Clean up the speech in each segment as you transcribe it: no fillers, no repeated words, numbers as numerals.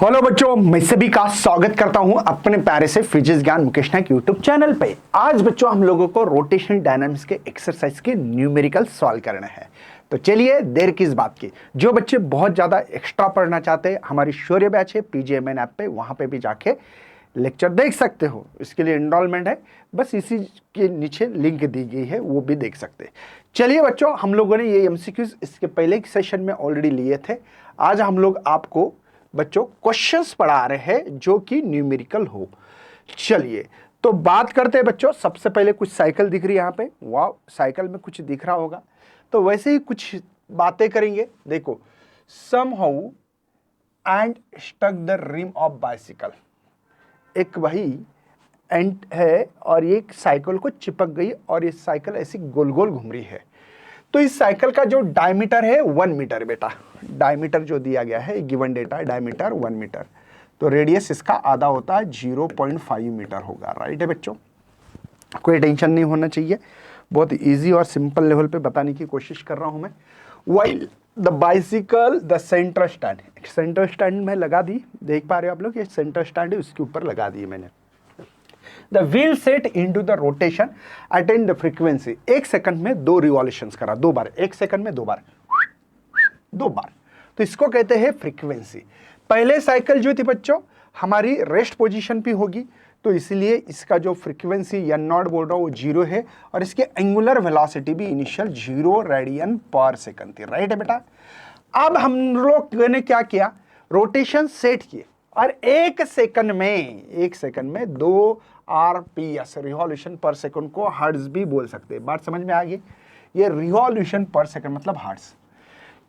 Hello बच्चों, मैं सभी का स्वागत करता हूं अपने प्यारे से फिजिक्स ज्ञान मुकेश नायक यूट्यूब चैनल पे। आज बच्चों हम लोगों को रोटेशन डायनामिक्स के एक्सरसाइज के न्यूमेरिकल सॉल्व करना है। तो चलिए देर किस बात की, जो बच्चे बहुत ज्यादा एक्स्ट्रा पढ़ना चाहते हैं हमारी शौर्य बैच है पीजीएमएन ऐप पे, वहां पे भी जाके लेक्चर देख सकते हो। इसके लिए एनरोलमेंट है, बस इसी के नीचे लिंक दी गई है, वो भी देख सकते हैं। चलिए बच्चों, हम लोगों ने ये एमसीक्यूज इसके पहले के सेशन में ऑलरेडी लिए थे। आज हम लोग आपको बच्चों क्वेश्चंस पढ़ा रहे हैं जो कि न्यूमेरिकल हो। चलिए तो बात करते हैं बच्चों। सबसे पहले कुछ साइकिल दिख रही है यहाँ पे, वाह साइकिल में कुछ दिख रहा होगा, तो वैसे ही कुछ बातें करेंगे। देखो, somehow and stuck the rim of bicycle, एक वही एंड है और ये साइकिल को चिपक गई और ये साइकिल ऐसी गोल गोल घूम रही है। तो इस साइकिल का जो डायमीटर है 1 मीटर बेटा, डायमीटर जो दिया गया है गिवन डेटा है, डायमीटर 1 मीटर, तो रेडियस इसका आधा होता है 0.5 मीटर होगा। राइट है बच्चों, कोई टेंशन नहीं होना चाहिए, बहुत इजी और सिंपल लेवल पे बताने की कोशिश कर रहा हूं मैं। While the bicycle the centre stand, centre stand में लगा दी, देख पा रहे हो आप लोग, ये सेंटर स्टैंड है, उसके ऊपर लगा दी मैंने। The wheel set into the rotation attain the frequency, 1 second में 2 रिवॉल्यूशंस करा, 2 बार, 1 सेकंड में 2 बार, 2 बार, तो इसको कहते हैं फ्रीक्वेंसी। पहले साइकिल जो थी बच्चों हमारी रेस्ट पोजीशन पे होगी, तो इसलिए इसका जो फ्रीक्वेंसी या नॉट बोल रहा हूं वो 0 है और इसके एंगुलर वेलोसिटी भी इनिशियल 0 रेडियन पर सेकंड थी। राइट है बेटा। अब हम लोग ने क्या किया, रोटेशन सेट किए और 1 सेकंड में 2 आरपीएस, रिवॉल्यूशन पर सेकंड को हर्ट्ज भी बोल सकते हैं। बात समझ में आ गई, ये रिवॉल्यूशन पर सेकंड मतलब हर्ट्ज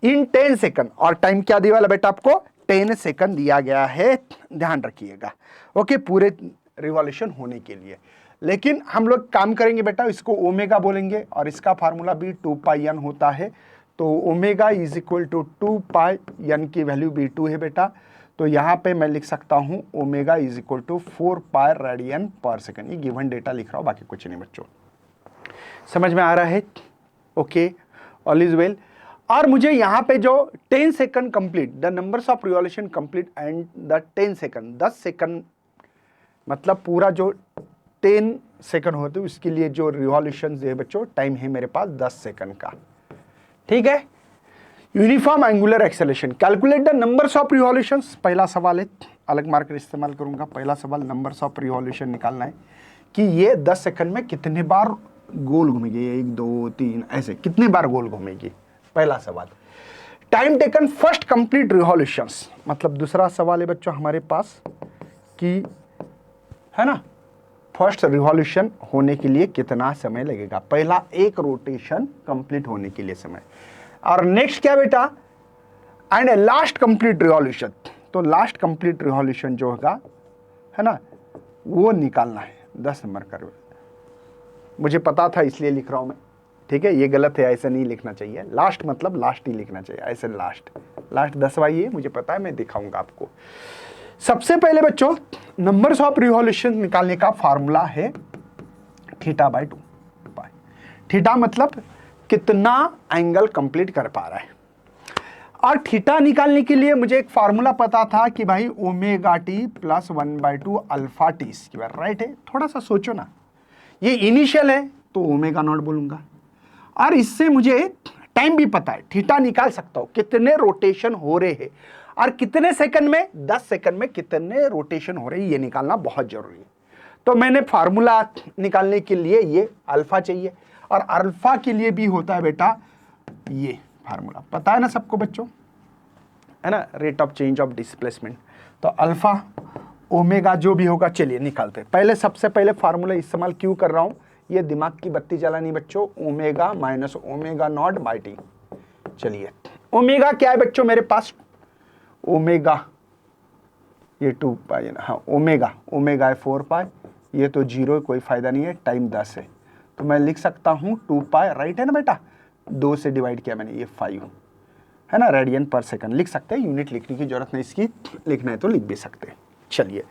इन 10 सेकंड। और टाइम क्या दिया वाला बेटा आपको, 10 सेकंड दिया गया है, ध्यान रखिएगा। ओके, पूरे रिवॉल्यूशन होने के लिए। लेकिन हम लोग काम करेंगे बेटा, इसको ओमेगा बोलेंगे और इसका फार्मूला भी 2 पाई एन होता है। तो omega is equal to 2 pi n की वैल्यू भी 2 है बेटा, तो यहाँ पे मैं लिख सकता हूँ omega is equal to 4 pi radian per second. ये गिवन डेटा लिख रहा हूँ, बाकी कुछ नहीं बच्चों, समझ में आ रहा है। Okay, all is well. और मुझे यहाँ पे जो 10 second complete, the numbers of revolution complete and the 10 second, 10 second मतलब पूरा जो 10 सेकंड होते हैं उसके लिए जो रिवॉल्यूशन है बच्चों, टाइम है मेरे पास 10 सेकंड का। ठीक है। Uniform angular acceleration, calculate the numbers of revolutions, पहला सवाल है, अलग मार्कर इस्तेमाल करूंगा। पहला सवाल नंबर्स ऑफ रिवॉल्यूशन निकालना है कि ये 10 सेकंड में कितने बार गोल घूमेगी, 1 2 3 ऐसे कितने बार गोल घूमेगी, पहला सवाल। Time taken first complete revolutions, मतलब दूसरा सवाल है बच्चों हमारे पास कि है ना, फर्स्ट रिवॉल्यूशन होने के लिए कितना समय लगेगा, पहला एक रोटेशन कंप्लीट होने के लिए समय। और नेक्स्ट क्या बेटा, एंड लास्ट कंप्लीट रिवॉल्यूशन, तो लास्ट कंप्लीट रिवॉल्यूशन जो होगा है ना वो निकालना है। 10 नंबर का, मुझे पता था इसलिए लिख रहा हूं मैं। ठीक है, ये गलत है, ऐसा नहीं लिखना चाहिए, लास्ट मतलब लास्ट ही लिखना चाहिए, ऐसे लास्ट 10वां ही है, मुझे पता है, मैं दिखाऊंगा आपको। सबसे पहले बच्चों नंबर्स ऑफ रिवॉल्यूशन निकालने का फार्मूला है θ/2 पाई। थीटा मतलब कितना एंगल कंप्लीट कर पा रहा है, और थीटा निकालने के लिए मुझे एक फार्मूला पता था कि भाई omega T plus 1/2 alpha t square. Right है, थोड़ा सा सोचो ना, ये इनिशियल है तो ओमेगा नॉट बोलूंगा, और इससे मुझे टाइम भी पता है, थीटा निकाल सकता हूं कितने रोटेशन हो रहे हैं और कितने सेकंड में, 10 सेकंड में कितने रोटेशन हो रहे हैं, ये निकालना बहुत जरूरी है। तो मैंने फार्मूला निकालने के लिए ये अल्फा चाहिए, और अल्फा के लिए भी होता है बेटा ये फार्मूला, पता है ना सबको बच्चों, है ना, rate of change of displacement. तो अल्फा ओमेगा जो भी होगा, चलिए निकालते हैं। पहले सबसे पहले फार्मूला इस्तेमाल क्यों कर रहा हूं, ये दिमाग की बत्ती जलानी बच्चों, omega minus omega naught by T. चलिए ओमेगा क्या है बच्चों मेरे पास, ओमेगा ये 2 पाई है ना, हाँ ओमेगा है 4 पाई, ये तो 0 है, कोई फायदा नहीं है, टाइम 10 है, तो मैं लिख सकता हूँ 2 पाई। राइट है ना बेटा, 2 से डिवाइड किया मैंने, ये 5 है ना, रेडियन पर सेकंड लिख सकते हैं, यूनिट लिखने की जरूरत नहीं, इसकी लिखना है तो लिख भी सकते हैं। चलिए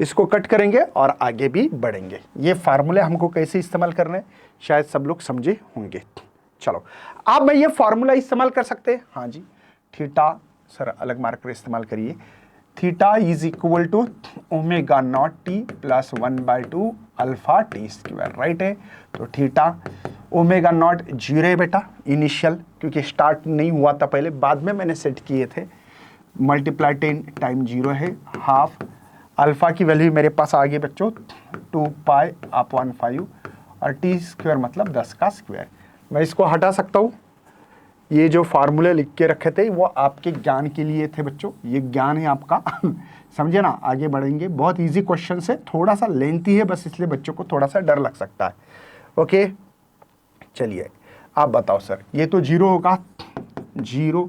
इसको कट करेंगे और आगे भी बढ़ेंगे। ये फार्मूले हमको कैसे इस्तेमाल करने हैं शायद सब लोग समझे होंगे। चलो अब मैं ये फार्मूला इस्तेमाल कर सकते हैं, हाँ जी, थीटा, सर अलग मार्कर इस्तेमाल करिए, theta is equal to omega naught t plus 1/2 alpha t square, right है। तो थीटा ओमेगा नॉट 0 है बेटा इनिशियल, क्योंकि स्टार्ट नहीं हुआ था पहले, बाद में मैंने सेट किए थे, मल्टीप्लाई 10 टाइम 0 है, हाफ अल्फा की वैल्यू मेरे पास आ गई बच्चों 2π/5 और टी स्क्वायर मतलब 10 का स्क्वायर। मैं इसको हटा सकता हूँ, ये जो फार्मूले लिख के रखे थे वो आपके ज्ञान के लिए थे बच्चों, ये ज्ञान है आपका समझे ना। आगे बढ़ेंगे, बहुत इजी क्वेश्चन है, थोड़ा सा लेंथी है बस, इसलिए बच्चों को थोड़ा सा डर लग सकता है। ओके चलिए आप बताओ सर, ये तो 0 होगा, 0,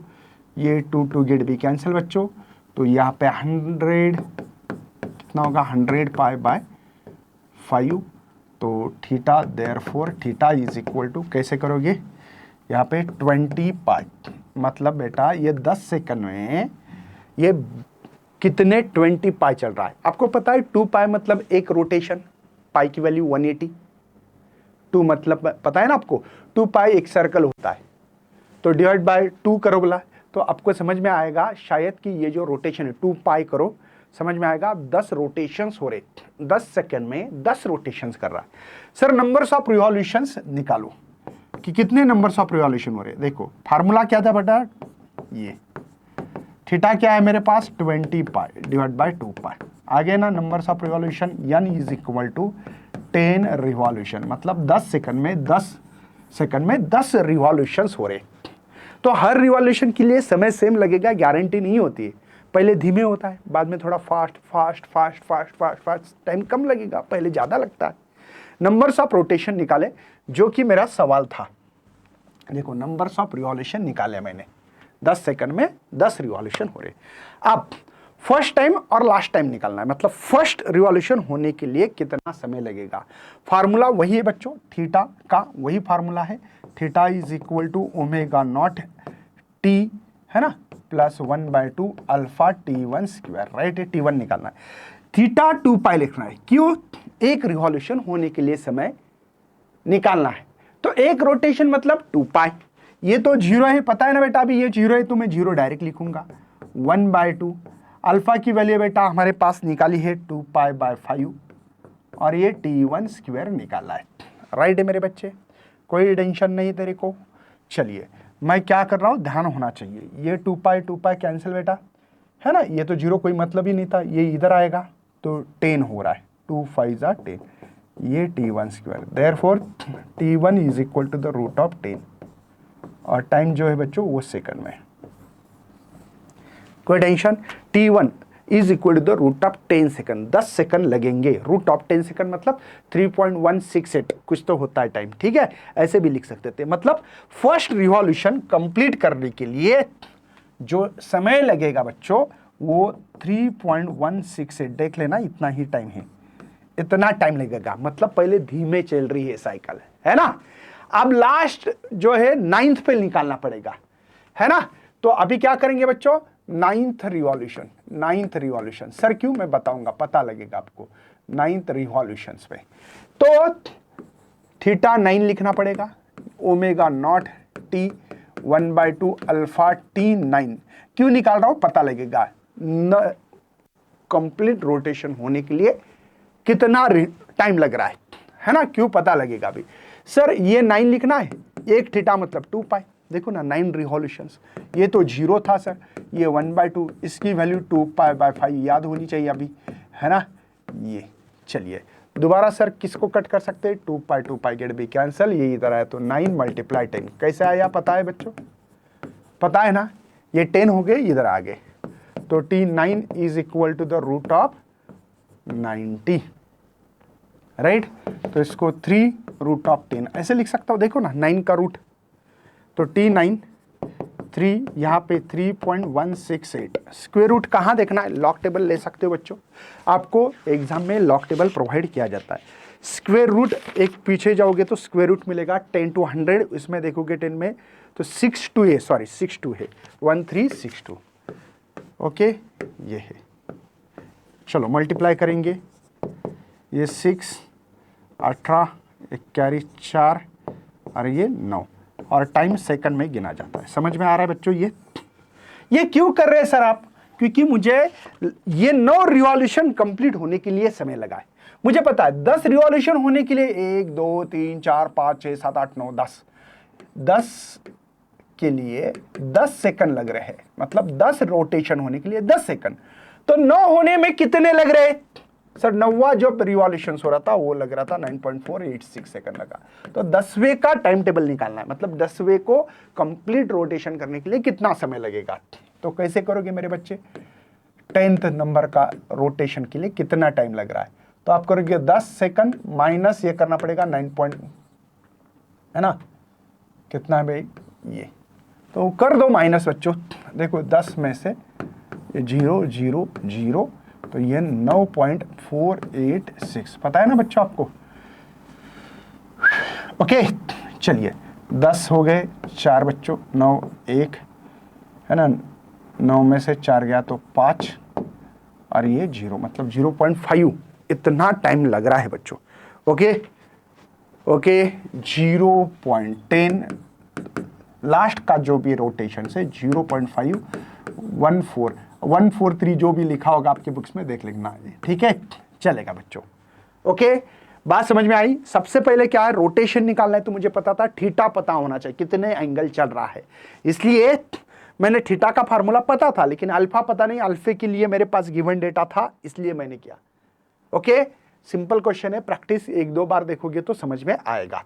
ये 2 गेट भी कैंसिल बच्चों, तो यहाँ पे 100 कितना होगा 100π/5, तो theta therefore theta is equal to कैसे करोगे यहाँ पे 20π, मतलब बेटा ये 10 सेकंड में ये कितने 20π चल रहा है। आपको पता है 2π मतलब एक रोटेशन, पाई की वैल्यू 180, 2 मतलब पता है ना आपको 2π एक सर्कल होता है, तो डिवाइड बाय 2 करो बोला, तो आपको समझ में आएगा शायद कि ये जो रोटेशन है 2π करो, समझ में आएगा 10 रोटेशंस हो रहे, 10 सेकंड में 10 रोटेशंस कर रहा है। सर नंबर्स ऑफ रिवॉल्यूशंस निकालो कि कितने नंबर्स ऑफ रिवॉल्यूशन हो रहे। देखो फार्मूला क्या था बेटा, ये थीटा क्या है मेरे पास 20π डिवाइड बाय 2π, आगे ना numbers of revolution n is equal to 10 revolution, मतलब 10 सेकंड में 10 सेकंड में 10 रिवॉल्यूशंस हो रहे। तो हर रिवॉल्यूशन के लिए समय सेम लगेगा गारंटी नहीं होती है, पहले धीमे होता है, बाद में थोड़ा fast fast fast fast fast fast, time कम लगेगा, पहले ज़्यादा लगता है। नंबर्स ऑफ रोटेशन निकाले, जो कि मेरा सवाल था। देखो नंबर्स ऑफ रिवॉल्यूशन निकाले मैंने, 10 सेकंड में 10 रिवॉल्यूशन हो रहे। अब फर्स्ट टाइम और लास्ट टाइम निकालना है, मतलब फर्स्ट रिवॉल्यूशन होने के लिए कितना समय लगेगा। फार्मूला वही है बच्चों, थीटा का वही फार्मूला है, theta is equal to omega naught t है ना plus 1/2 alpha T1 square, right है। T1 निकालना है, थीटा 2π लिखना है, क्यों, एक रिवॉल्यूशन होने के लिए समय निकालना है, तो एक रोटेशन मतलब 2π, ये तो 0 है पता है ना बेटा, अभी ये 0 है तो मैं 0 डायरेक्ट लिखूंगा, 1/2 अल्फा की वैल्यू बेटा हमारे पास निकाली है 2π/5 और ये T1 स्क्वायर निकाला है, राइट है मेरे बच्चे, कोई टेंशन नहीं तेरे को। चलिए मैं क्या कर रहा हूँ, ध्यान होना चाहिए, ये 2π कैंसिल बेटा है ना, ये तो 0 कोई मतलब ही नहीं था, ये इधर आएगा तो 10 हो रहा है, 2 5 जा 10, ये T1 square, therefore T1 is equal to the root of 10, और टाइम जो है बच्चों वो सेकंड में, कोई tension. T1 is equal to the root of 10 second, 10 second लगेंगे, रूट ऑफ 10 सेकंड मतलब 3.168 कुछ तो होता है टाइम, ठीक है, ऐसे भी लिख सकते थे। मतलब फर्स्ट रिवॉल्यूशन कंप्लीट करने के लिए जो समय लगेगा बच्चों वो 3.168, देख लेना इतना ही टाइम है, इतना टाइम लगेगा, मतलब पहले धीमे चल रही है साइकिल है ना। अब लास्ट जो है 9th पे निकालना पड़ेगा है ना, तो अभी क्या करेंगे बच्चों, 9th रिवॉल्यूशन, सर क्यों, मैं बताऊंगा, पता लगेगा आपको 9th रिवॉल्यूशन पे। तो थीटा 9 लिखना पड़ेगा, omega naught T 1/2 alpha T9, क्यों निकाल रहा हूं पता लगेगा, कंप्लीट रोटेशन होने के लिए कितना टाइम लग रहा है ना, क्यों पता लगेगा अभी। सर ये 9 लिखना है, एक थीटा मतलब 2π, देखो ना 9 रिवॉल्यूशंस, ये तो 0 था सर, ये 1/2, इसकी वैल्यू 2π/5 याद होनी चाहिए अभी है ना। ये चलिए दोबारा सर किसको कट कर सकते हैं, 2π गेट भी कैंसिल, ये इधर आया तो 9 × 10 कैसे आया पता है बच्चों, पता है ना, ये 10 हो गए इधर आ गए, तो T9 is equal to the root of 90, right. तो इसको 3 रूट ऑफ 10 ऐसे लिख सकता हूं, देखो ना 9 का रूट, तो T9 3 यहाँ पे 3.168, स्क्वायर रूट कहाँ देखना है, लॉग टेबल ले सकते हो बच्चों, आपको एग्जाम में लॉग टेबल प्रोवाइड किया जाता है। स्क्वायर रूट एक पीछे जाओगे तो स्क्वायर रूट मिलेगा 10 to 100, इसमें देखोगे 10 में तो 62 है, 1362, ओके ये है। चलो मल्टीप्लाई करेंगे, ये 6 18 एक कैरी 4 और ये 9, और टाइम सेकंड में गिना जाता है, समझ में आ रहा है बच्चों। ये क्यों कर रहे हैं सर आप, क्योंकि मुझे ये 9 रिवॉल्यूशन कंप्लीट होने के लिए समय लगा है। मुझे पता है 10 रिवॉल्यूशन होने के लिए 1 2 3 4 5 6 7 8 9 10 के लिए 10 सेकंड लग रहे हैं, मतलब 10 रोटेशन होने के लिए 10 सेकंड। तो 9 होने में कितने लग रहे हैं सर? 9वां जो रिवॉल्यूशन हो रहा था वो लग रहा था 9.486 सेकंड लगा। तो 10वें का टाइम टेबल निकालना है, मतलब 10वें को कंप्लीट रोटेशन करने के लिए कितना समय लगेगा। तो कैसे करोगे मेरे बच्चे? 10th नंबर का रोटेशन के लिए कितना टाइम लग रहा है, तो आप करोगे 10 सेकंड माइनस ये करना पड़ेगा 9 है ना, कितना है भाई ये, तो कर दो माइनस बच्चों। देखो 10 में से 0 0 0, तो ये 9.486 पता है ना बच्चों आपको। ओके चलिए 10 हो गए 4 बच्चों, 9 1 है ना, 9 में से 4 गया तो 5 और ये 0, मतलब 0.5 इतना टाइम लग रहा है बच्चों। ओके ओके 0.10 लास्ट का जो भी रोटेशन से 0.5 143 जो भी लिखा होगा आपके बुक्स में देख लेना है, ठीक है, चलेगा बच्चों। ओके बात समझ में आई। सबसे पहले क्या है, रोटेशन निकालना है, तो मुझे पता था थीटा पता होना चाहिए, कितने एंगल चल रहा है, इसलिए मैंने थीटा का फार्मूला पता था, लेकिन अल्फा पता नहीं। अल्फे के लिए मेरे पास गिवन डेटा था, इसलिए मैंने किया। ओके सिंपल क्वेश्चन है, प्रैक्टिस 1-2 बार देखोगे तो समझ में आएगा।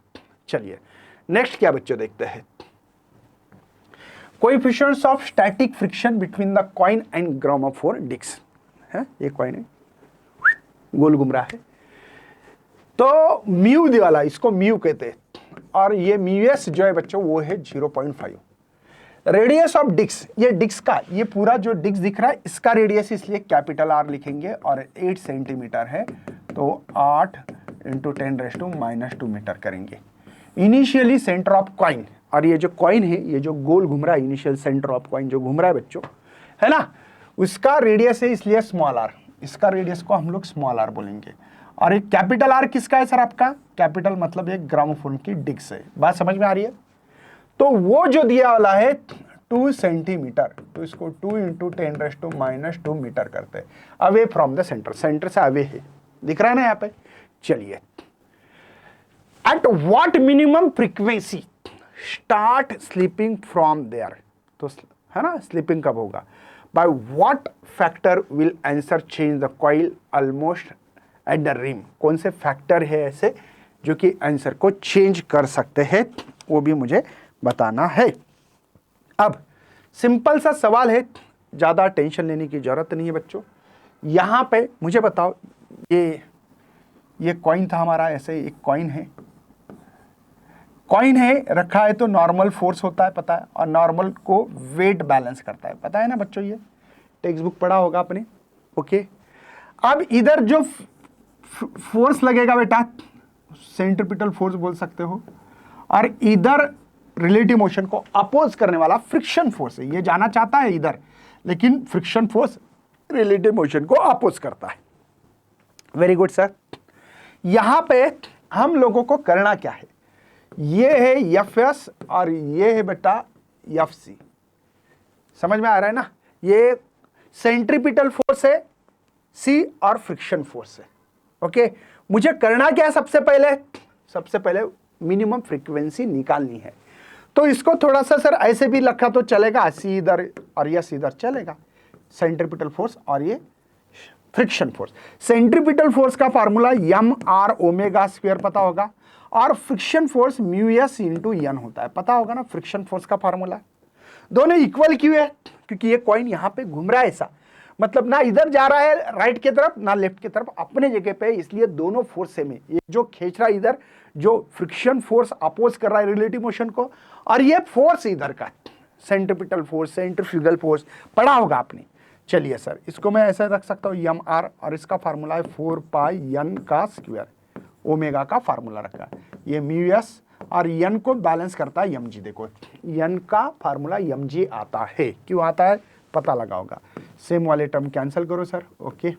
चलिए नेक्स्ट क्या बच्चों देखते हैं, coefficients of static friction between the coin and gramophone disc है। ये कॉइन है, गोल घूम रहा है, तो म्यू वाला इसको म्यू कहते हैं, और ये म्यूएस जो है बच्चों वो है 0.5। रेडियस ऑफ डिस्क, ये डिस्क का ये पूरा जो डिस्क दिख रहा है इसका रेडियस इसलिए कैपिटल आर लिखेंगे, और 8 सेंटीमीटर है तो 8 × 10⁻⁻² मीटर करेंगे। इनिशियली सेंटर ऑफ कॉइन, और ये जो कॉइन है ये जो गोल घूम रहा है, इनिशियल सेंटर ऑफ कॉइन जो घूम रहा है बच्चों, है ना, उसका रेडियस है इसलिए स्मॉल आर, इसका रेडियस को हम लोग स्मॉल आर बोलेंगे। और एक कैपिटल आर किसका है सर? आपका कैपिटल मतलब एक ग्रामोफोन की डिस्क है। बात समझ में आ रही है? तो वो जो दिया वाला है 2 सेंटीमीटर, तो इसको 2 × 10⁻² मीटर करते हैं, away from the centre, centre से अवे है, दिख रहा है ना यहाँ पे। चलिए at what minimum frequency start slipping from there, तो है ना स्लीपिंग कब होगा, by what factor will answer change the coil almost at the rim, कौन से फैक्टर है ऐसे जो कि आंसर को चेंज कर सकते हैं, वो भी मुझे बताना है। अब सिंपल सा सवाल है, ज्यादा टेंशन लेने की जरूरत नहीं है बच्चों। यहां पे मुझे बताओ, ये कॉइन था हमारा, ऐसे एक कॉइन है, कॉइन है रखा है, तो नॉर्मल फोर्स होता है पता है, और नॉर्मल को वेट बैलेंस करता है, पता है ना बच्चों, ये टेक्स्ट बुक पढ़ा होगा आपने। ओके अब इधर जो फोर्स लगेगा बेटा, सेंट्रीपिटल फोर्स बोल सकते हो, और इधर रिलेटिव मोशन को अपोज करने वाला फ्रिक्शन फोर्स है। ये जाना चाहता है इधर, लेकिन फ्रिक्शन फोर्स रिलेटिव मोशन को अपोज करता है। Very good sir. यहां पे हम लोगों को करना क्या है, ये है Fs और ये है बेटा Fc, समझ में आ रहा है ना। ये सेंट्रीपिटल फोर्स है C और फ्रिक्शन फोर्स है। ओके मुझे करना क्या है, सबसे पहले मिनिमम फ्रीक्वेंसी निकालनी है। तो इसको थोड़ा सा सर ऐसे भी रखा तो चलेगा, C इधर और S इधर चलेगा, सेंट्रीपिटल फोर्स और ये फ्रिक्शन फोर्स। सेंट्रीपिटल फोर्स का फार्मूला mR² पता होगा, और फ्रिक्शन फोर्स μS × N होता है, पता होगा ना फ्रिक्शन फोर्स का फार्मूला। दोनों इक्वल क्यों है, क्योंकि ये कॉइन यहाँ पे घूम रहा है ऐसा, मतलब ना इधर जा रहा है राइट की तरफ ना लेफ्ट की तरफ, अपने जगह पे, इसलिए दोनों फोर्स सेम है। ये जो खींच रहा है इधर, जो फ्रिक्शन फोर्स अपोज कर रहा है रिलेटिव मोशन को, और ये फोर्स इधर का सेंट्रीपिटल फोर्स, सेंट्रीफ्यूगल फोर्स पढ़ा होगा आपने। चलिए सर इसको मैं ऐसा रख सकता हूँ mR, और इसका फार्मूला है 4πN², ओमेगा का फार्मूला रखा है, ये μS, और n को बैलेंस करता है mg। देखो n का फार्मूला mg आता है, क्यों आता है पता लगा होगा। सेम वाले टर्म कैंसिल करो सर। ओके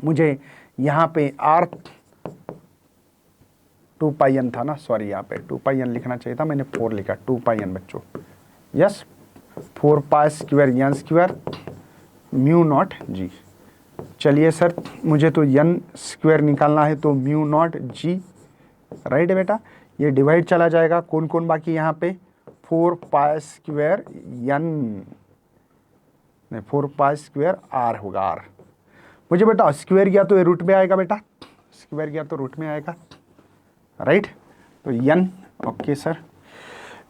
मुझे यहाँ पे r 2πn था ना, सॉरी यहाँ पे 2πn लिखना चाहिए था, मैंने 4 लिखा, 2πn बच्चों, यस 4π² N² म्यू नॉट जी। चलिए सर, मुझे तो n स्क्वायर निकालना है, तो म्यू नॉट जी, राइट है बेटा। ये डिवाइड चला जाएगा, कौन कौन बाकी यहाँ पे, 4 पाई स्क्वायर n, नहीं 4 पाई स्क्वायर r होगा, r। मुझे बेटा स्क्वायर गया तो ये रूट में आएगा बेटा, स्क्वायर गया तो रूट में आएगा, राइट। तो n, okay sir.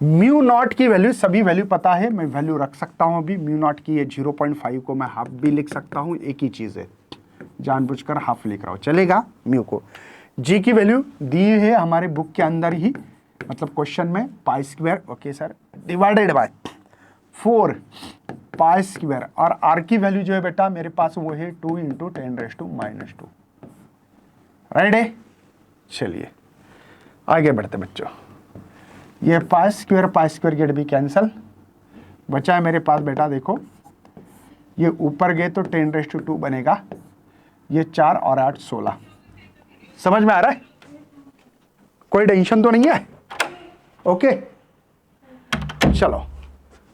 Mu naught की वैल्यू, सभी वैल्यू पता है, मैं वैल्यू रख सकता हूं अभी। म्यू नॉट की ये 0.5 को मैं हाफ भी लिख सकता हूं, एक ही चीज है, जानबूझकर हाफ लिख रहा हूं, चलेगा। म्यू को जी की वैल्यू दी है हमारे बुक के अंदर ही, मतलब क्वेश्चन में, pi square, okay sir, divided by 4 pi square, और आर की वैल्यू जो है बेटा मेरे पास वो है 2 × 10⁻², राइट है। चलिए आगे बढ़ते बच्चों, ये पाई स्क्वायर गेट भी कैंसल, बचा है मेरे पास बेटा, देखो ये ऊपर गए तो 10⁻² बनेगा, ये 4 और 8 16। समझ में आ रहा है, कोई टेंशन तो नहीं है, ओके। चलो,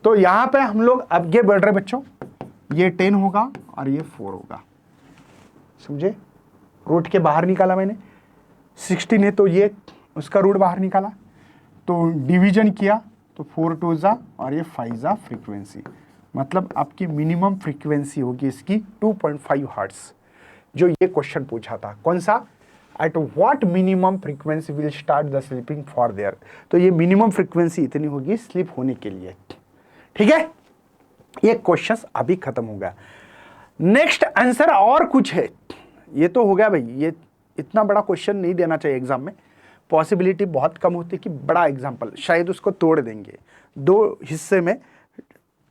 तो यहां पे हम लोग आगे बढ़ रहे बच्चों, ये 10 होगा और ये 4 होगा, समझे। रूट के बाहर निकाला मैंने, 16 है तो ये उसका रूट बाहर निकाला, तो डिवीजन किया तो 4 2 जा और ये 5 जा फ्रीक्वेंसी, मतलब आपकी मिनिमम फ्रीक्वेंसी होगी इसकी 2.5 हर्ट्ज, जो ये क्वेश्चन पूछा था। कौन सा, eight what minimum frequency will start the sleeping for their, तो ये मिनिमम फ्रीक्वेंसी इतनी होगी स्लीप होने के लिए, ठीक है। ये क्वेश्चन अभी खत्म हो गया। नेक्स्ट आंसर और कुछ है, ये तो हो गया भाई, ये इतना बड़ा क्वेश्चन नहीं देना चाहिए एग्जाम में, पॉसिबिलिटी बहुत कम होती है कि बड़ा एग्जाम्पल, शायद उसको तोड़ देंगे, 2 हिस्से में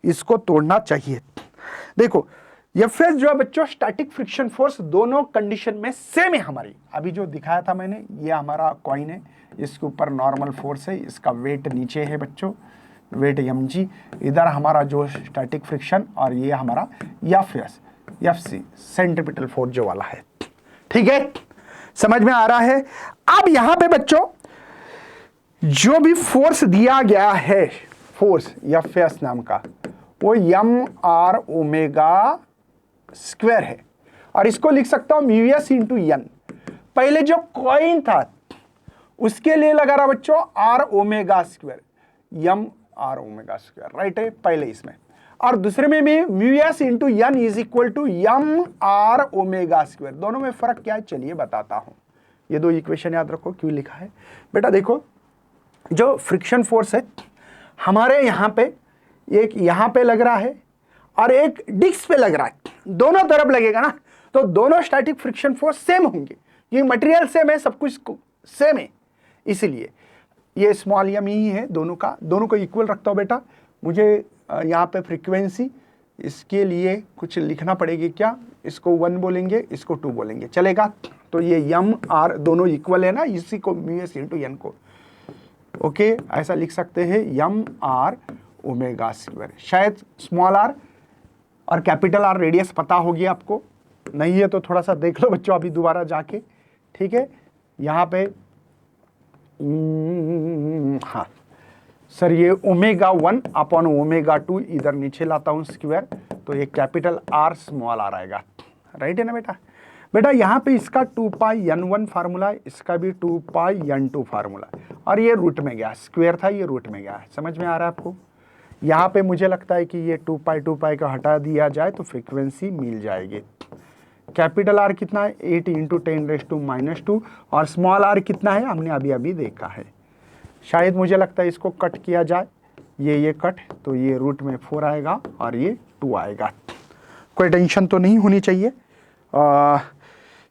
इसको तोड़ना चाहिए। देखो एफएस जो है बच्चों, स्टैटिक फ्रिक्शन फोर्स, दोनों कंडीशन में सेम है हमारी। अभी जो दिखाया था मैंने, ये हमारा कॉइन है, इसके ऊपर नॉर्मल फोर्स है, इसका वेट नीचे है बच्चों, वेट mg, इधर हमारा जो स्टैटिक फ्रिक्शन, और ये हमारा एफसी सेंट्रीपिटल फोर्स जो वाला है, ठीक है, समझ में आ रहा है। अब यहां पे बच्चों जो भी फोर्स दिया गया है, फोर्स एफ नाम का, वो mr ओमेगा² है, और इसको लिख सकता हूं μs × n। पहले जो कॉइन था उसके लिए लगा रहा बच्चों r ओमेगा², mr ओमेगा², राइट है पहले इसमें, और दूसरे में भी μs × n = mr ओमेगा²। दोनों में फर्क क्या है चलिए बताता हूं। ये 2 इक्वेशन याद रखो, क्यों लिखा है बेटा। देखो जो फ्रिक्शन फोर्स है हमारे यहाँ पे, एक यहाँ पे लग रहा है और एक डिस्क पे लग रहा है, दोनों तरफ लगेगा ना, तो दोनों स्टैटिक फ्रिक्शन फोर्स सेम होंगे, ये मटेरियल सेम है, सब कुछ सेम है, इसलिए ये स्मॉल m ही है दोनों का, दोनों को इक्वल रखता हूँ बेटा। मुझे यहाँ पे फ्रीक्वेंसी, इसके लिए कुछ लिखना पड़ेगी क्या, इसको 1 बोलेंगे, इसको 2 बोलेंगे, चलेगा। तो ये mr दोनों इक्वल है ना, इसी को μs × n को, ओके, ऐसा लिख सकते हैं mr ओमेगा²। शायद स्मॉल r और कैपिटल R रेडियस पता होगी आपको, नहीं है तो थोड़ा सा देख लो बच्चों अभी दोबारा जाके, ठीक है। यहाँ पे हाँ सर, ये ω1 अपॉन ω2 इधर नीचे लाता हूँ स्क्वायर, तो ये कैपिटल R स्मॉल r आएगा, राइट है ना बेटा। बेटा यहाँ पे इसका 2πn1 फार्मूला है, इसका भी 2πn2 फार्मूला है, और ये रूट में गया, स्क्वायर था ये रूट में गया है, समझ में आ रहा है आपको। यहाँ पे मुझे लगता है कि ये 2π का हटा दिया जाए तो फ्रीक्वेंसी मिल जाएगी। कैपिटल R कितना है, 8 × 10⁻², और स्मॉल r कितना है हमने अभी अभी देखा है। शायद मुझे लगता है इसको कट किया जाए, ये कट, तो ये रूट में 4 आएगा और ये 2 आएगा, कोई टेंशन तो नहीं होनी चाहिए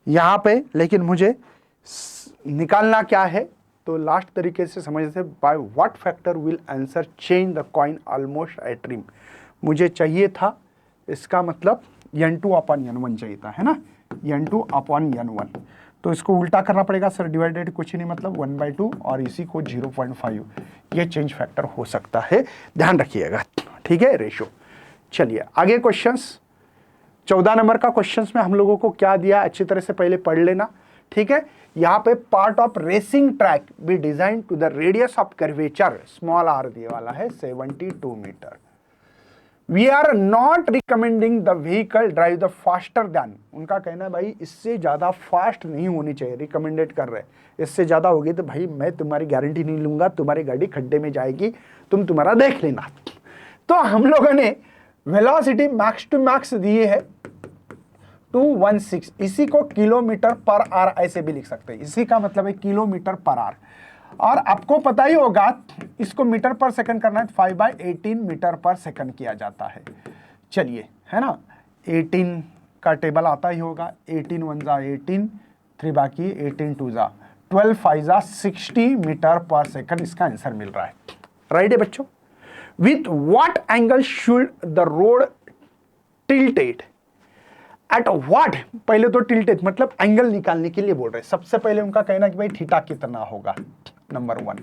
यहाँ पे। लेकिन मुझे निकालना क्या है, तो लास्ट तरीके से समझते, by what factor will answer change the coin almost at rim. मुझे चाहिए था, इसका मतलब n2/n1 चाहिए था, है ना, n2/n1, तो इसको उल्टा करना पड़ेगा सर, डिवाइडेड कुछ नहीं, मतलब 1/2 और इसी को 0.5, ये चेंज फैक्टर हो सकता है, ध्यान रखिएगा, ठीक है, रेशियो। चलिए आगे क्वेश्चंस, 14 नंबर का क्वेश्चंस में हम लोगों को क्या दिया अच्छी तरह से पहले पढ़ लेना, ठीक है। यहाँ पे part of racing track be design to the radius of curvature small r दिए वाला है 72 metre. We are not recommending the vehicle drive the faster than, उनका कहना है भाई इससे ज़्यादा फास्ट नहीं होनी चाहिए, रिकमेंडेड कर रहे हैं, इससे ज़्यादा होगी तो भाई मैं तुम्हारी गारंटी नहीं लूँगा, तुम्हारी गाड़ी खड्डे में जाएगी, तुम्हारा देख लेना। तो हम लोगों ने वेलोसिटी मैक्स टू मैक्स दिए है 216, इसी को किलोमीटर पर आवर ऐसे भी लिख सकते हैं, इसी का मतलब है किलोमीटर पर आवर। और आपको पता ही होगा इसको मीटर पर सेकंड करना है, 5/18 मीटर पर सेकंड किया जाता है। चलिए, है ना, 18 का टेबल आता ही होगा, 18 1 जा 18, 3 बाकी 18 2 जा 12, 5 जा 60 मीटर पर सेकंड इसका आंसर मिल रहा है। राइट है बच्चों। With what angle should the road tilted, at what, पहले तो टिल्टेड मतलब एंगल निकालने के लिए बोल रहे हैं, सबसे पहले उनका कहना कि भाई थीटा कितना होगा, नंबर 1।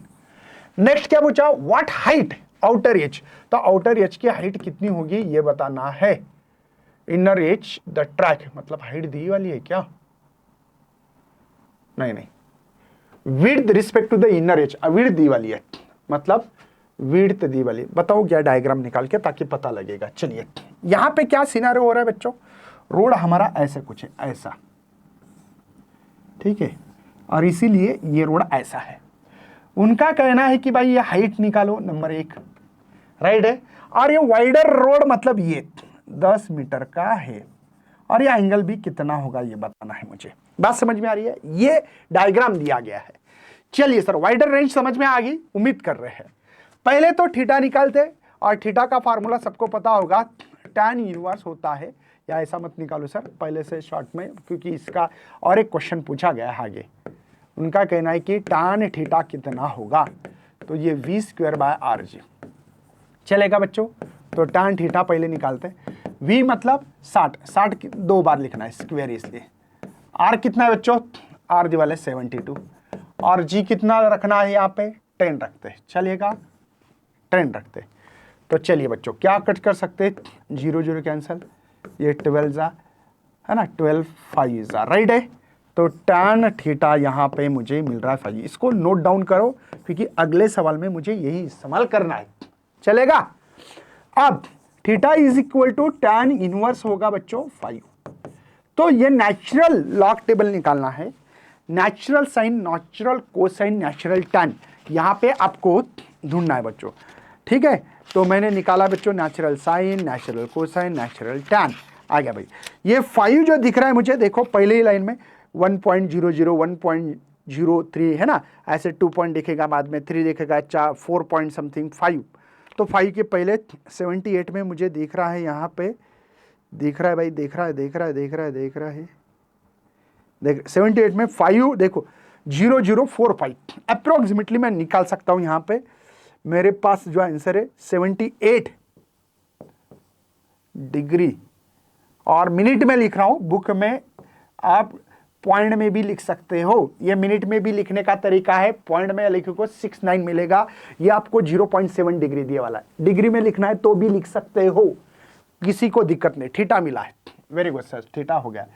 नेक्स्ट क्या पूछा, व्हाट हाइट आउटर एज, तो आउटर एज की हाइट कितनी होगी ये बताना है। इनर एज द ट्रैक, मतलब हाइट दी वाली है क्या, नहीं, width respect to the inner edge, width दी वाली है, मतलब विड्थ दी वाली। बताओ क्या डायग्राम निकाल के ताकि पता लगेगा। चलिए, यहां पे क्या सिनारियो हो रहा है बच्चों, रोड हमारा ऐसे कुछ है, ऐसा, ठीक है, और इसीलिए ये रोड ऐसा है। उनका कहना है कि भाई ये हाइट निकालो, नंबर 1, राइट है। और ये वाइडर रोड मतलब ये 10 मीटर का है, और ये एंगल भी कितना होगा ये बताना है मुझे। बात समझ में आ रही है, ये डायग्राम दिया गया है। चलिए सर, वाइडर रेंज समझ में आ गई, उम्मीद कर रहे हैं। पहले तो थीटा निकालते, और थीटा का फार्मूला सबको पता होगा, tan इनवर्स होता है, या ऐसा मत निकालो सर पहले से शॉर्ट में, क्योंकि इसका और एक क्वेश्चन पूछा गया है आगे। उनका कहना है कि tan थीटा कितना होगा, तो ये v²/rg चलेगा बच्चों। तो tan थीटा पहले निकालते हैं, v मतलब 60 दो बार लिखना है स्क्वायर, इसलिए r कितना है बच्चों, r दी वाले 72, और g कितना रखना है यहाँ पे 10 रखते हैं, चलेगा 10 रखते हैं। तो चलिए बच्चों क्या कट कर सकते हैं, 0 0 कैंसिल, ये 12 जा, है ना, 12 5 जा, राइट है। तो tan थीटा यहाँ पे मुझे मिल रहा है 5, इसको नोट डाउन करो क्योंकि अगले सवाल में मुझे यही इस्तेमाल करना है, चलेगा। अब theta is equal to tan inverse होगा बच्चों 5, तो ये नेचुरल लॉग टेबल निकालना है, natural sine, natural cosine, natural tan, यहाँ पे आपको ढूंढना है बच्चों, ठीक है। तो मैंने निकाला बच्चों natural sine, natural cosine, natural tan, आ गया भाई। ये 5 जो दिख रहा है मुझे, देखो पहले ही लाइन में 1.00 1.03 है ना, ऐसे 2 पॉइंट दिखेगा, बाद में 3 दिखेगा, 4 पॉइंट समथिंग 5, तो 5 के पहले 78 में मुझे दिख रहा है, यहाँ पे दिख रहा है भाई, देख रहा है, देख 78 में 5 देखो 0045 अप्रोक्सीमेटली मैं निकाल सकता हूँ। यहाँ पे मेरे पास जो आंसर है 78 डिग्री, और मिनट में लिख रहा हूँ, बुक में आप पॉइंट में भी लिख सकते हो, ये मिनट में भी लिखने का तरीका है, पॉइंट में लिखो 69 मिलेगा, ये आपको 0.7 डिग्री दिए वाला है, डिग्री में लिखना है तो भी लिख सकते हो, किसी को दिक्कत नहीं। थीटा मिला है, वेरी गुड सर, थीटा हो गया।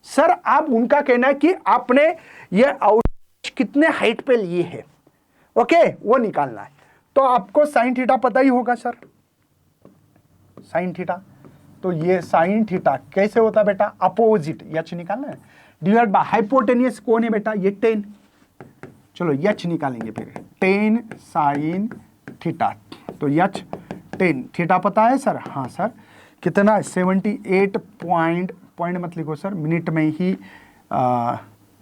सर अब उनका कहना है कि आपने ये आउट कितने हाइट पे लिए है, ओके, वो निकालना है। तो आपको साइन थीटा पता ही होगा सर, साइन थीटा, तो ये साइन थीटा कैसे होता है बेटा, अपोजिट एच निकालना है, डिवाइड बाय हाइपोटेनियस कौन है बेटा, ये 10, चलो एच निकालेंगे फिर, 10 साइन थीटा, तो एच 10 थीटा पता है सर, हाँ सर, कितना 78 पॉइंट मत लिखो सर, मिनट में ही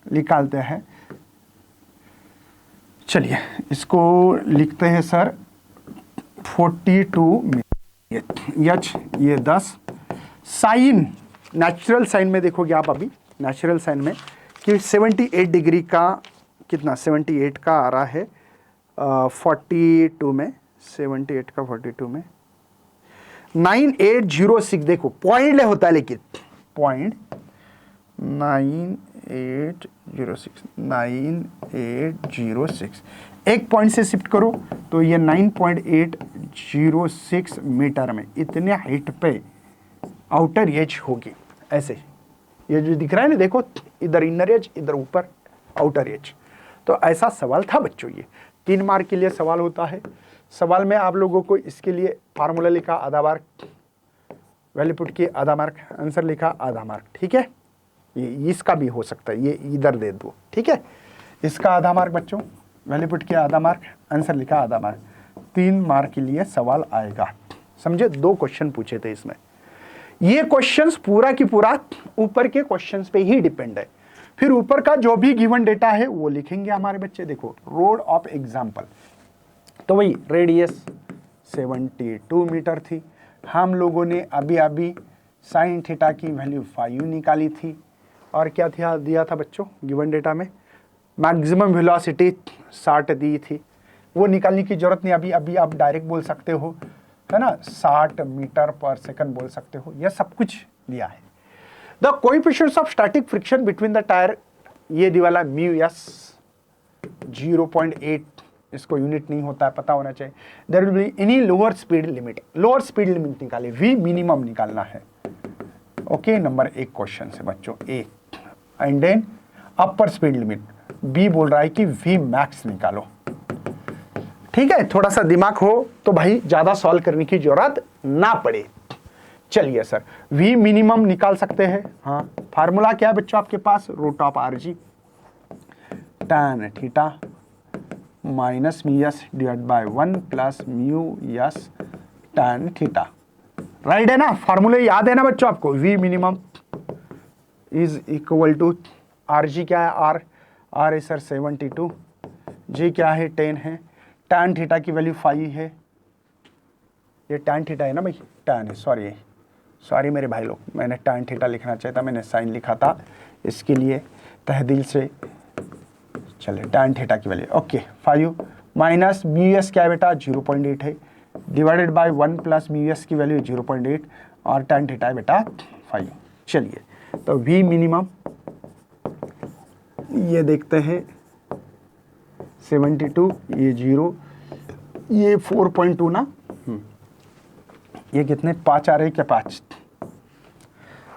निकालते हैं। चलिए इसको लिखते हैं सर 42 मिनट, एच ये 10, साइन नेचुरल साइन में देखोगे आप अभी, नेचुरल साइन में कि 78 डिग्री का कितना, 78 का आ रहा है 42 में, 78 का 42 में 9806, देखो पॉइंट ले होता है लेकिन पॉइंट 9806 एक पॉइंट से शिफ्ट करो तो ये 9.806 मीटर में इतने हाइट पे आउटर एज होगी। ऐसे ये जो दिख रहा है ना, देखो इधर इनर एज, इधर ऊपर आउटर एज। तो ऐसा सवाल था बच्चों, ये 3 मार्क के लिए सवाल होता है। सवाल में आप लोगों को इसके लिए फार्मूला लिखा, आधा बार वैल्यू पुट की आधा मार्क, आंसर लिखा आधा मार्क, ठीक है। ये इसका भी हो सकता है, ये इधर दे दो, ठीक है। इसका आधा मार्क बच्चों, वैल्यू पुट किया आधा मार्क, आंसर लिखा आधा मार्क, 3 मार्क के लिए सवाल आएगा। समझे, 2 क्वेश्चन पूछे थे इसमें। ये क्वेश्चंस पूरा की पूरा ऊपर के क्वेश्चंस पे ही डिपेंड है। फिर ऊपर का जो भी गिवन डेटा है वो लिखेंगे हमारे बच्चे। देखो रोड ऑफ एग्जाम्पल, तो वही रेडियस 72 मीटर थी। हम लोगों ने अभी अभी साइन थीटा की वैल्यू 5 निकाली थी, और क्या था दिया था बच्चों गिवन डेटा में, मैक्सिमम वेलोसिटी 60 दी थी, वो निकालने की जरूरत नहीं, अभी अभी आप डायरेक्ट बोल सकते हो, है ना, 60 मीटर पर सेकंड बोल सकते हो, यह सब कुछ दिया है। The coefficients of static friction between the tyre, ये दिवाला म्यू एस 0.8, इसको यूनिट नहीं होता है, पता होना चाहिए। There will be any lower speed limit, lower speed limit निकाले, वी मिनिमम निकालना है। ओके, नंबर 1 क्वेश्चन से बच्चों A. And then upper speed limit, B बोल रहा है कि वी मैक्स निकालो, ठीक है। थोड़ा सा दिमाग हो तो भाई ज्यादा सॉल्व करने की जरूरत ना पड़े। चलिए सर, वी मिनिमम निकाल सकते हैं, हाँ। फार्मूला क्या है बच्चों आपके पास, root of R G tan theta minus mu S divide by 1 plus mu S tan theta, right है ना। फार्मूले याद है ना बच्चों आपको, V minimum is equal to R G क्या है, आर है सर 72, जी क्या है 10 है, tan थीटा की वैल्यू 5 है, ये tan थीटा है ना भाई, tan है, सॉरी मेरे भाई लोग, मैंने tan थीटा लिखना चाहिए था, मैंने साइन लिखा था, इसके लिए तहदिल से। चलिए tan थीटा की value okay 5 minus mu S क्या है बेटा 0.8 है, divided by 1 plus mu S की वैल्यू 0.8 और tan थीटा है बेटा 5। चलिए तो वी मिनिमम ये देखते हैं 72, ये 0, ये 4.2 ना, ये कितने 5 आ रहे हैं क्या, 5,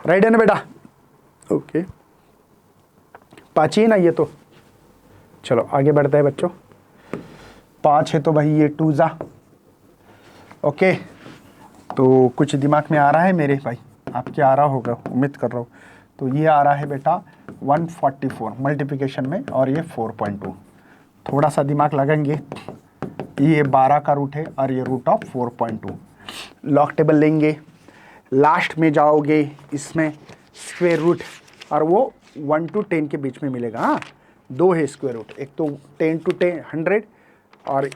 राइट है ना बेटा, ओके 5 ही ना ये तो। चलो आगे बढ़ते हैं बच्चों, 5 है तो भाई ये 2 जा, ओके। तो कुछ दिमाग में आ रहा है मेरे भाई, आपके आ रहा होगा, उम्मीद कर रहा हूँ। तो ये आ रहा है बेटा 144 मल्टीप्लिकेशन में, और ये 4.2, थोड़ा सा दिमाग लगाएंगे, ये 12 का रूट है और ये रूट ऑफ 4.2, लॉग टेबल लेंगे, लास्ट में जाओगे इसमें स्क्वायर रूट, और वो 1 to 10 के बीच में मिलेगा, हाँ 2 है स्क्वायर रूट, एक तो 10 to 10 100 और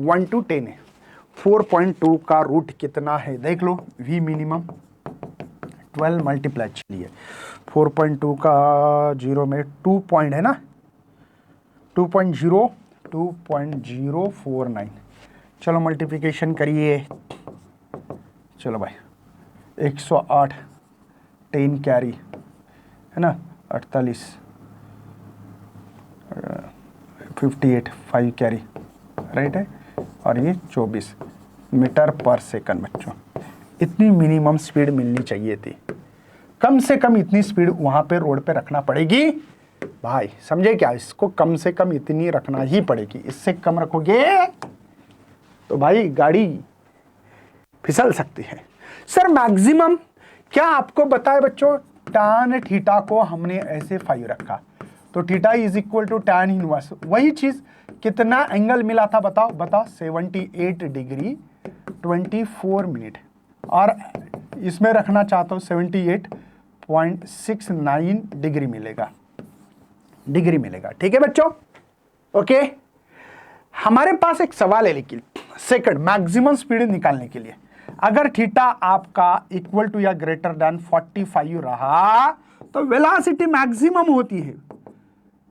1 to 10 है। 4.2 का रूट कितना है देख लो, वी मिनिमम 12 मल्टीप्लाई, चलिए 4.2 का 0 में 2 पॉइंट है ना, 2.049, चलो मल्टीप्लिकेशन करिए, चलो भाई 108 10 कैरी है ना, 48 58 5 कैरी, राइट है, और ये 24 मीटर पर सेकंड बच्चों। इतनी मिनिमम स्पीड मिलनी चाहिए थी, कम से कम इतनी स्पीड वहां पे रोड पे रखना पड़ेगी भाई, समझे क्या, इसको कम से कम इतनी रखना ही पड़ेगी, इससे कम रखोगे तो भाई गाड़ी फिसल सकती है। सर मैक्सिमम क्या आपको बताए बच्चों, tan थीटा को हमने ऐसे 5 रखा, तो theta is equal to tan inverse, वही चीज कितना एंगल मिला था बताओ 78 डिग्री 24 मिनट, और इसमें रखना चाहता हूँ 78.69 डिग्री मिलेगा, ठीक है बच्चों, ओके। हमारे पास एक सवाल है लेकिन सेकंड मैक्सिमम स्पीड निकालने के लिए, अगर थीटा आपका इक्वल टू या ग्रेटर देन 45 रहा तो वेलोसिटी मैक्सिमम होती है,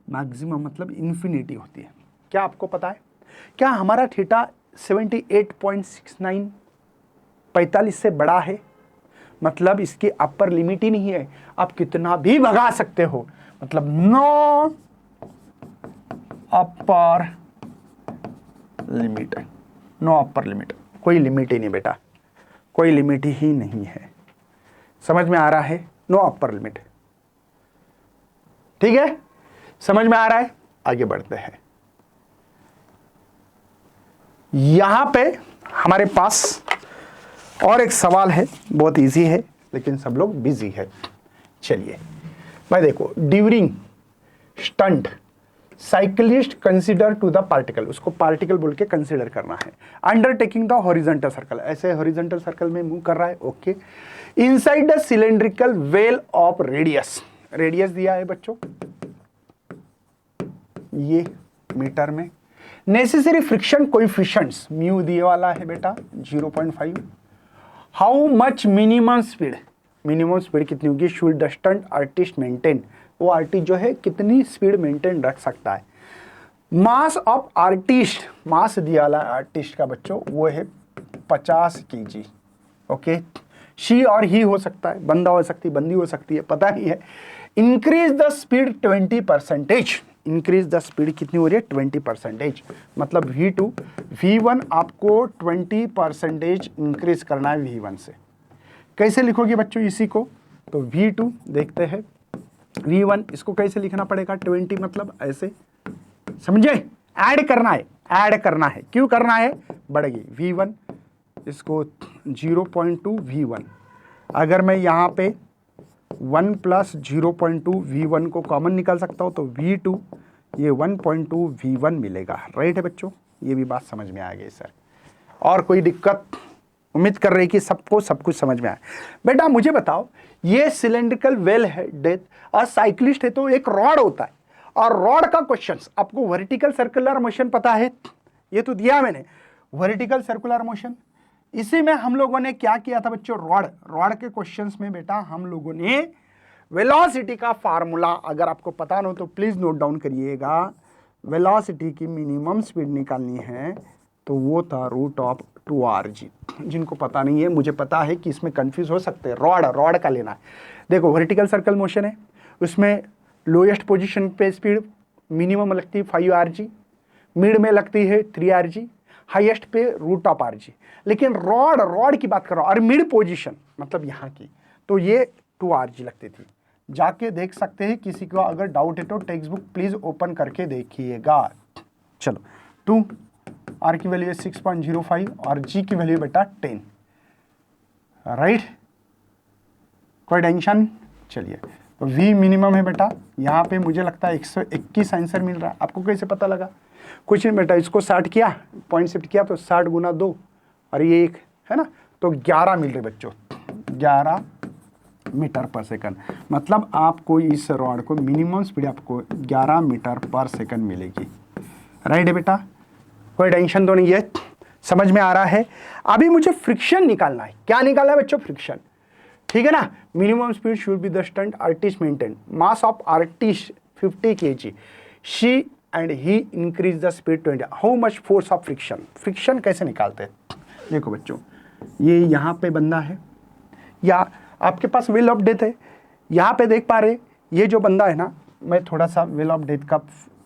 मैक्सिमम मतलब इंफिनिटी होती है। क्या आपको पता है, क्या हमारा थीटा 78.69 45 से बड़ा है, मतलब इसकी अपर लिमिट ही नहीं है, आप कितना भी भगा सकते हो, मतलब no upper limit, no upper limit, कोई लिमिट ही नहीं बेटा, कोई लिमिट ही नहीं है, समझ में आ रहा है, नो अपर लिमिट, ठीक है, समझ में आ रहा है। आगे बढ़ते हैं, यहां पे हमारे पास और एक सवाल है, बहुत इजी है लेकिन सब लोग बिजी है। चलिए भाई देखो, during stunt cyclist consider to the particle, उसको पार्टिकल बोल के कंसिडर करना है। अंडरटेकिंग द हॉरिजॉन्टल सर्कल, ऐसे हॉरिजॉन्टल सर्कल में मूव कर रहा है, okay. Inside the cylindrical well of radius, radius दिया है बच्चों ये मीटर में। नेसेसरी फ्रिक्शन कोएफिशिएंट्स म्यू दिए वाला है बेटा 0.5। How much minimum speed, minimum speed कितनी होगी should the stunt artist maintain, वो आर्टिस्ट जो है कितनी स्पीड मेंटेन रख सकता है। मास ऑफ आर्टिस्ट, मास दिया वाला आर्टिस्ट का बच्चों वो है 50 kg, ओके। शी और ही हो सकता है, बंदा हो सकती है, बंदी हो सकती है, पता नहीं है। Increase the speed 20%, increase the speed कितनी हो रही है 20%, मतलब V2 V1 आपको 20% इंक्रीज करना है V1 से। कैसे लिखोगे बच्चों इसी को, तो V2 देखते हैं, V1 इसको कैसे लिखना पड़ेगा 20 मतलब ऐसे, समझे, ऐड करना है, ऐड करना है, क्यों करना है, बढ़ेगी V1 इसको 0.2 V1, अगर मैं यहाँ पे 1 + 0.2 V1 को कॉमन निकाल सकता हूँ तो V2 ये 1.2 V1 मिलेगा, राइट है बच्चों, ये भी बात समझ में आ गई सर। और कोई दिक्कत, उम्मीद कर रही कि सबको सब कुछ समझ में आए। बेटा मुझे बताओ, ये सिलेंड्रिकल वेल है, डेथ और साइक्लिस्ट है तो एक रॉड होता है, और रॉड का क्वेश्चंस आपको वर्टिकल सर्कुलर मोशन पता है, ये तो दिया मैंने वर्टिकल सर्कुलर मोशन। इसी में हम लोगों ने क्या किया था बच्चों, रॉड के क्वेश्चंस में बेटा हम लोगों ने वेलोसिटी का फार्मूला, अगर आपको पता ना हो तो प्लीज नोट डाउन करिएगा। वेलोसिटी की मिनिमम स्पीड निकालनी है तो वो था √2rg। जिनको पता नहीं है, मुझे पता है कि इसमें कंफ्यूज हो सकते हैं, रॉड का लेना है। देखो वर्टिकल सर्कल मोशन है, उसमें लोएस्ट पोजीशन पे स्पीड मिनिमम लगती है 5rg, मिड में लगती है 3rg, हाईएस्ट पे √rg। लेकिन रॉड की बात कर रहा हूं, और मिड पोजीशन मतलब यहाँ की, तो ये 2rg लगती थी। जाके देख सकते हैं, किसी को अगर डाउट है तो टेक्स्ट बुक प्लीज ओपन करके देखिएगा। चलो 2 R की वैल्यू है 6.05 और G की वैल्यू बेटा 10, राइट, कोई टेंशन। चलिए तो V मिनिमम है बेटा, यहाँ पे मुझे लगता है 121 आंसर मिल रहा है। आपको कैसे पता लगा, कुछ नहीं बेटा, इसको 60 किया, पॉइंट शिफ्ट किया तो 60 × 2 और ये 1 है ना, तो 11 मिल रहे बच्चों, 11 मीटर/सेकंड। मतलब आपको इस रॉड को मिनिमम स्पीड आपको 11 मीटर/सेकंड मिलेगी, राइट है बेटा, कोई टेंशन तो नहीं है, समझ में आ रहा है। अभी मुझे फ्रिक्शन निकालना है, क्या निकालना है बच्चों, फ्रिक्शन, ठीक है ना। Minimum speed should be the stunt artist maintain, mass of artist 50 kg, she and he increase the speed 20, how much force of friction. Friction कैसे निकालते हैं, देखो बच्चों, ये यहाँ पे बंदा है या आपके पास व्हील ऑफ डेथ है, यहाँ पे देख पा रहे, ये जो बंदा है ना, मैं थोड़ा सा व्हील ऑफ डेथ का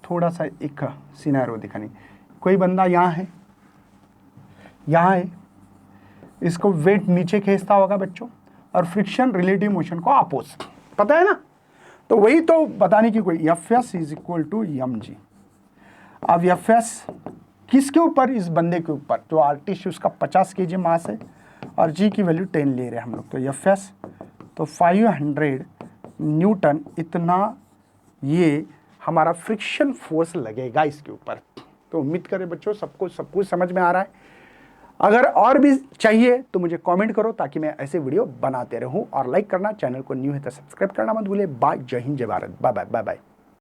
थोड़ा सा एक सिनेरियो दिखानी, कोई बंदा यहाँ है, यहाँ है, इसको वेट नीचे खींचता होगा बच्चों, और फ्रिक्शन रिलेटिव मोशन को अपोज, पता है ना, तो वही तो बताने की कोई, Fs = mg। अब Fs किसके ऊपर, इस बंदे के ऊपर, जो आर्टिस्ट उसका 50 kg मास है और G की वैल्यू 10 ले रहे हैं हम लोग, तो Fs तो 500 न्यूटन इतना ये हमारा फ्रिक्शन फोर्स लगेगा इसके ऊपर। तो उम्मीद करें बच्चों सबको सब कुछ समझ में आ रहा है। अगर और भी चाहिए तो मुझे कमेंट करो ताकि मैं ऐसे वीडियो बनाते रहूं, और लाइक करना, चैनल को न्यू है तो सब्सक्राइब करना मत भूलिए। बाय, जय हिंद, जय Bharat, bye bye bye bye.